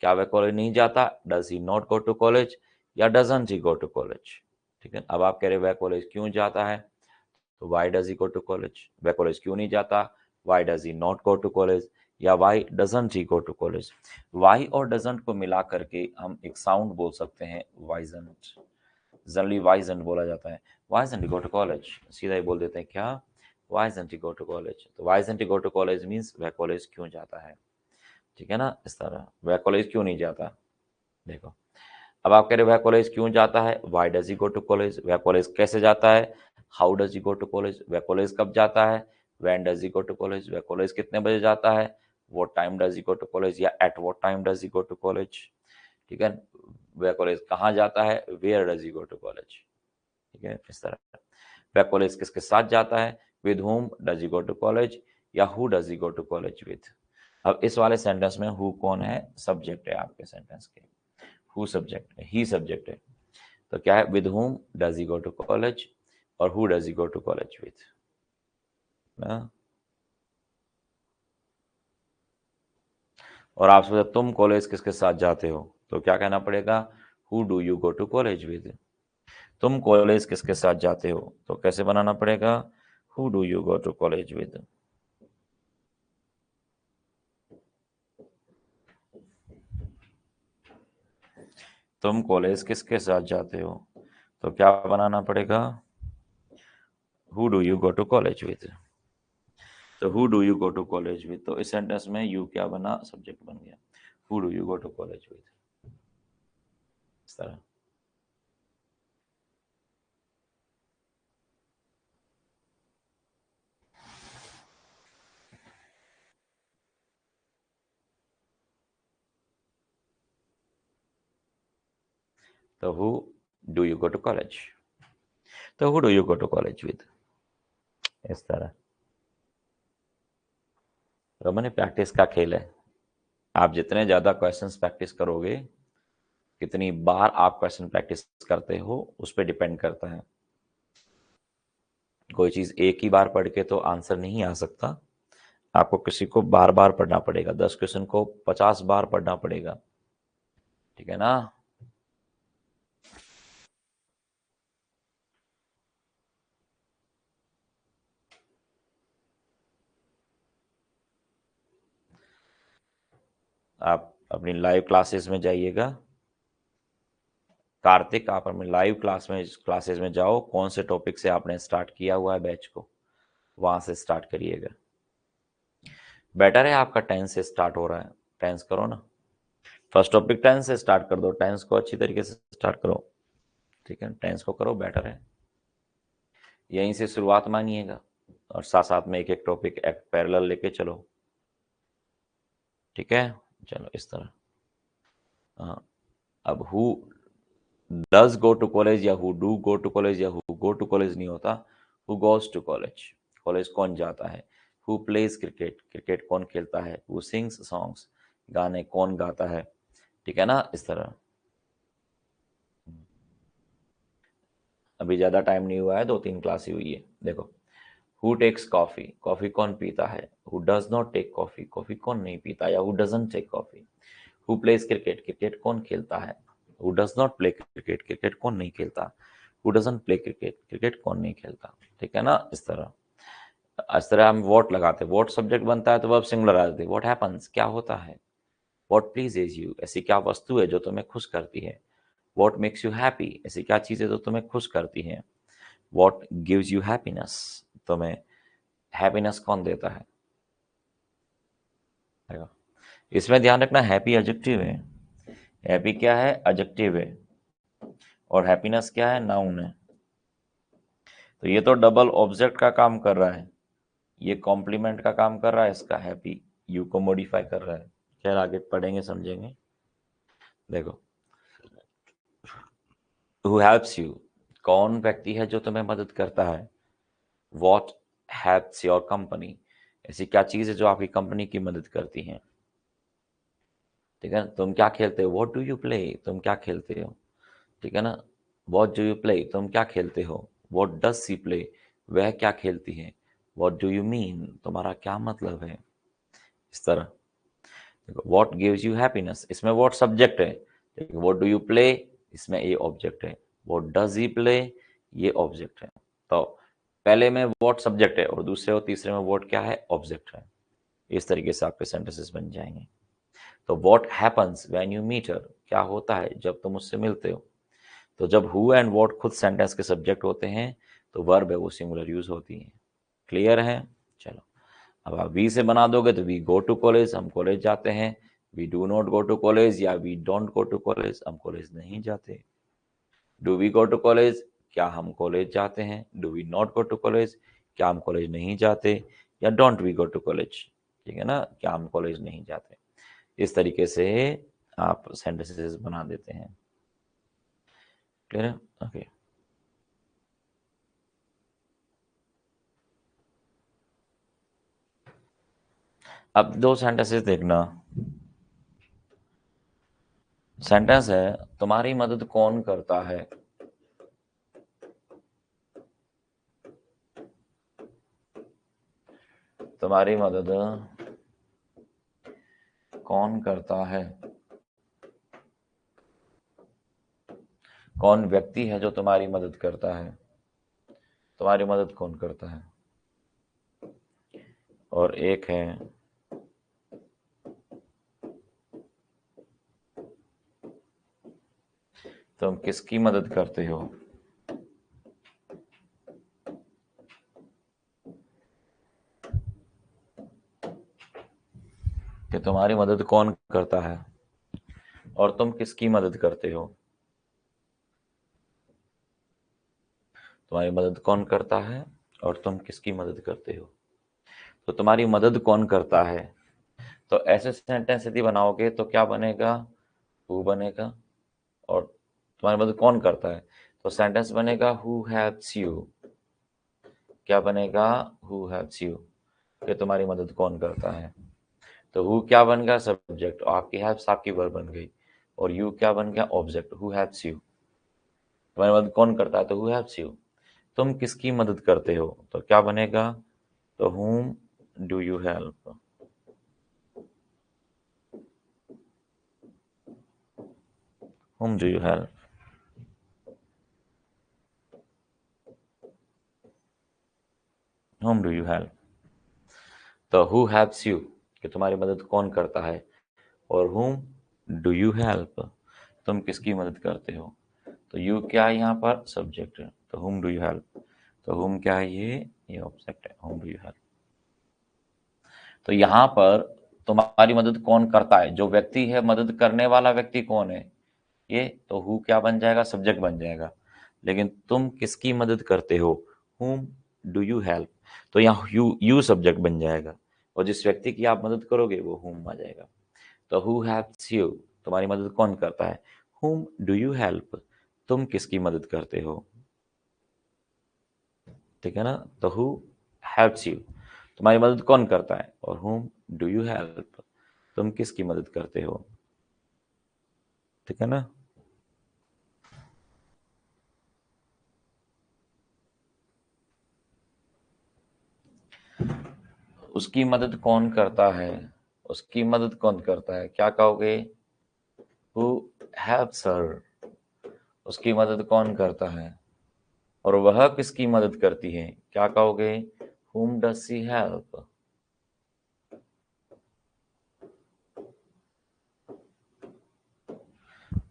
Speaker 1: क्या वह कॉलेज नहीं जाता, does he not go to college, या doesn't he go to college. ठीक है, अब आप कह रहे वह कॉलेज क्यों जाता है, तो why does he go to college. वह कॉलेज क्यों नहीं जाता, why does he not go to college, या why doesn't he go to college. Why और डजंट को मिला करके हम एक साउंड बोल सकते हैं वाइजंट। जनरली वाइजंट बोला जाता है, वाइजंट गो टू कॉलेज, सीधा ही बोल देते हैं क्या, वाइजंट गो टू कॉलेज। तो why doesn't go to college means वह कॉलेज क्यों जाता है। ठीक है ना, इस तरह वह कॉलेज क्यों नहीं जाता। देखो, अब आप कह रहे वह कॉलेज क्यों जाता है, why does he go to college. वह कॉलेज कैसे जाता है, how does he go to college. वह कॉलेज कब जाता है, when does he go to college. वह कॉलेज कितने बजे जाता है, what time does he go to college, या at what time does he go to college. ठीक है, वह कॉलेज कहाँ जाता है, where does he go to college. ठीक है, इस तरह वह कॉलेज किसके साथ जाता है, with whom does he go to college, या who does he go to college with. अब इस वाले सेंटेंस में हु कौन है, सब्जेक्ट है आपके सेंटेंस के। हु सब्जेक्ट है, ही सब्जेक्ट है। तो क्या है, with whom does he go to college, और who does he go to college with ना। और आप सोचा तुम कॉलेज किसके साथ जाते हो, तो क्या कहना पड़ेगा, who do you go to college with. तुम कॉलेज किसके साथ जाते हो, तो कैसे बनाना पड़ेगा, who do you go to college with. तुम कॉलेज किसके साथ जाते हो, तो क्या बनाना पड़ेगा, who do you go to college with. तो who do you go to college with, तो इस सेंटेंस में यू क्या बना, सब्जेक्ट बन गया, who do you go to college with, इस तरह। तो who do you go to college, तो who do you go to college with, इस तरह। तो मैंने प्रैक्टिस का खेल है, आप जितने ज्यादा क्वेश्चंस प्रैक्टिस करोगे, कितनी बार आप क्वेश्चन प्रैक्टिस करते हो उस पर डिपेंड करता है। कोई चीज एक ही बार पढ़ के तो आंसर नहीं आ सकता, आपको किसी को बार बार पढ़ना पड़ेगा, 10 क्वेश्चन को 50 बार पढ़ना पड़ेगा। ठीक है ना। आप अपनी लाइव क्लासेस में जाइएगा, कार्तिक आप अपने लाइव क्लासेस में जाओ, कौन से टॉपिक से आपने स्टार्ट किया हुआ है बैच को, वहां से स्टार्ट करिएगा। बेटर है आपका टेंस से स्टार्ट हो रहा है, टेंस करो ना, फर्स्ट टॉपिक टेंस से स्टार्ट कर दो, टेंस को अच्छी तरीके से स्टार्ट करो। ठीक है, टेंस को करो, बेटर है, यहीं से शुरुआत मानिएगा, और साथ साथ में एक एक टॉपिक एक पैरेलल लेके चलो। ठीक है, चलो इस तरह। हाँ, अब who does go to college, या who do go to college, या हु गो टू कॉलेज नहीं होता, who goes to college. College कौन जाता है, हु प्लेज क्रिकेट, क्रिकेट कौन खेलता है, हु सिंग्स सॉन्ग्स, गाने कौन गाता है। ठीक है ना, इस तरह। अभी ज़्यादा टाइम नहीं हुआ है, 2-3 क्लास ही हुई है। देखो, हु टेक्स कॉफ़ी, कॉफ़ी कौन पीता है, who does not take coffee, coffee कौन नहीं पीता, या who doesn't take coffee. Who plays cricket, cricket कौन खेलता है, who does not play cricket, cricket कौन नहीं खेलता, who doesn't play cricket, cricket कौन नहीं खेलता। ठीक है ना, इस तरह। इस तरह हम वॉट लगाते, वॉट सब्जेक्ट बनता है तो वर्ब सिंगुलर आ जाती है। वॉट हैपन्स, क्या होता है। वॉट प्लीजेज यू, ऐसी क्या वस्तु है जो तुम्हें खुश करती है। वॉट मेक्स यू हैप्पी, ऐसी क्या चीज़ है जो तुम्हें खुश करती है। वॉट गिव्स यू हैप्पीनेस, तुम्हें हैप्पीनेस कौन देता है। देखो, इसमें ध्यान रखना हैप्पी एडजेक्टिव है, हैप्पी क्या है, एडजेक्टिव है, और हैप्पीनेस क्या है, नाउन है। तो ये तो डबल ऑब्जेक्ट का काम कर रहा है, ये कॉम्प्लीमेंट का काम कर रहा है, इसका हैप्पी यू को मॉडिफाई कर रहा है। खैर आगे पढ़ेंगे समझेंगे। देखो, हु हेल्प्स यू, कौन व्यक्ति है जो तुम्हें मदद करता है। वॉट हेल्प्स योर कंपनी, ऐसी क्या चीज़ है जो आपकी कंपनी की मदद करती है। ठीक है, तुम क्या खेलते हो, वॉट डू यू प्ले, तुम क्या खेलते हो। ठीक है ना, वॉट डू यू प्ले, तुम क्या खेलते हो। वॉट डज सी प्ले, वह क्या खेलती है। वॉट डू यू मीन, तुम्हारा क्या मतलब है। इस तरह देखो, वॉट गिव्स यू हैप्पीनेस, इसमें वॉट सब्जेक्ट है, वॉट डू यू प्ले, इसमें ये ऑब्जेक्ट है, वॉट डज ही प्ले, ये ऑब्जेक्ट है। तो पहले में वॉट सब्जेक्ट है और दूसरे और तीसरे में वॉट क्या है, ऑब्जेक्ट है। इस तरीके से आपके सेंटेंसेस बन जाएंगे। तो what happens when you meet her, क्या होता है जब तुम उससे मिलते हो। तो जब हु एंड वॉट खुद सेंटेंस के सब्जेक्ट होते हैं तो वर्ब है वो सिंगुलर यूज होती है। क्लियर है। चलो, अब आप वी से बना दोगे तो वी गो टू कॉलेज, हम कॉलेज जाते हैं। We do not go to college या we don't go to college, हम कॉलेज नहीं जाते। Do we go to college, क्या हम कॉलेज जाते हैं। Do we not go to college, क्या हम कॉलेज नहीं जाते। या don't we go to college, ठीक है ना, क्या हम कॉलेज नहीं जाते। इस तरीके से आप सेंटेंसेस बना देते हैं। क्लियर है, ओके। अब दो सेंटेंसेस देखना। सेंटेंस है, तुम्हारी मदद कौन करता है। तुम्हारी मदद कौन करता है, कौन व्यक्ति है जो तुम्हारी मदद करता है। तुम्हारी मदद कौन करता है। और एक है, तुम किसकी मदद करते हो। कि तुम्हारी मदद कौन करता है और तुम किसकी मदद करते हो। तुम्हारी मदद कौन करता है और तुम किसकी मदद करते हो। तो तुम्हारी मदद कौन करता है, तो ऐसे सेंटेंस यदि बनाओगे तो क्या बनेगा, हु बनेगा। और तुम्हारी मदद कौन करता है तो सेंटेंस बनेगा हु हेल्प्स यू। क्या बनेगा, हु हेल्प्स यू, कि तुम्हारी मदद कौन करता है। तो हु क्या बन गया, सब्जेक्ट, आपकी हेल्प्स आपकी वर्ब बन गई। और यू क्या बन गया, ऑब्जेक्ट, हु हेल्प्स यू। तुम्हारी मदद कौन करता है तो हु हेल्प्स यू। तुम किसकी मदद करते हो तो क्या बनेगा, तो whom do you help. whom do you help. whom do you help. तो हु हेल्प्स यू, कि तुम्हारी मदद कौन करता है। और whom डू यू हेल्प, तुम किसकी मदद करते हो। तो यू क्या है यहाँ पर, सब्जेक्ट है, तो whom डू यू हेल्प। तो whom क्या है, ये ऑब्जेक्ट है, whom डू यू हेल्प। तो यहाँ पर तुम्हारी मदद कौन करता है, जो व्यक्ति है, मदद करने वाला व्यक्ति कौन है, ये तो हु क्या बन जाएगा, सब्जेक्ट बन जाएगा। लेकिन तुम किसकी मदद करते हो, whom डू यू हेल्प, तो यहाँ यू सब्जेक्ट बन जाएगा। और जिस व्यक्ति की आप मदद करोगे वो whom आ जाएगा। तो हु हेल्प्स यू, तुम्हारी मदद कौन करता है। whom डू यू हेल्प, तुम किसकी मदद करते हो। ठीक है ना, तो हु हेल्प्स यू, तुम्हारी मदद कौन करता है, और whom डू यू हेल्प, तुम किसकी मदद करते हो। ठीक है ना। उसकी मदद कौन करता है, उसकी मदद कौन करता है, क्या कहोगे, हु हेल्प्स हर, उसकी मदद कौन करता है। और वह किसकी मदद करती है, क्या कहोगे, whom does she help?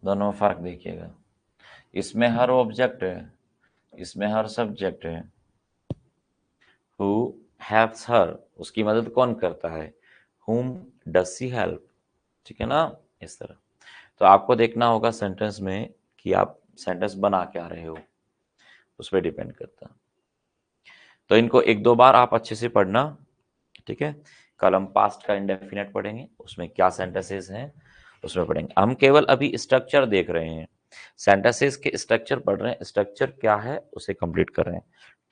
Speaker 1: दोनों में फर्क देखिएगा, इसमें हर ऑब्जेक्ट है, इसमें हर सब्जेक्ट है। Who helps her, उसकी मदद कौन करता है? Whom does she help? ठीक है ना, इस तरह। तो आपको देखना होगा सेंटेंस में कि आप सेंटेंस बना क्या रहे हो, उस पर डिपेंड करता है। तो इनको एक दो बार आप अच्छे से पढ़ना, ठीक है। कल हम पास्ट का इंडेफिनेट पढ़ेंगे, उसमें क्या सेंटेंसेस हैं उसमें पढ़ेंगे। हम केवल अभी स्ट्रक्चर देख रहे हैं, सेंटेंसेस के स्ट्रक्चर पढ़ रहे हैं, स्ट्रक्चर क्या है उसे कंप्लीट कर रहे हैं।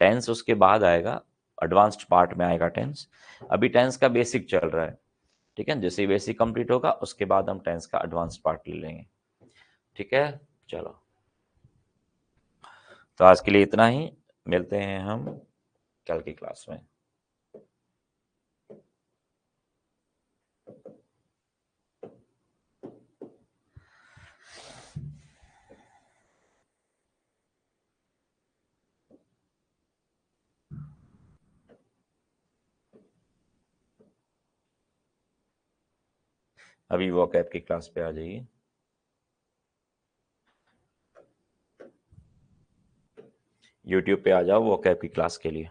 Speaker 1: टेंस उसके बाद आएगा, एडवांस्ड पार्ट में आएगा टेंस। अभी टेंस का बेसिक चल रहा है, ठीक है। जैसे ही बेसिक कंप्लीट होगा उसके बाद हम टेंस का एडवांस्ड पार्ट ले लेंगे, ठीक है। चलो, तो आज के लिए इतना ही, मिलते हैं हम कल की क्लास में। अभी वो कैब की क्लास पे आ जाइए, यूट्यूब पे आ जाओ वो कैब की क्लास के लिए।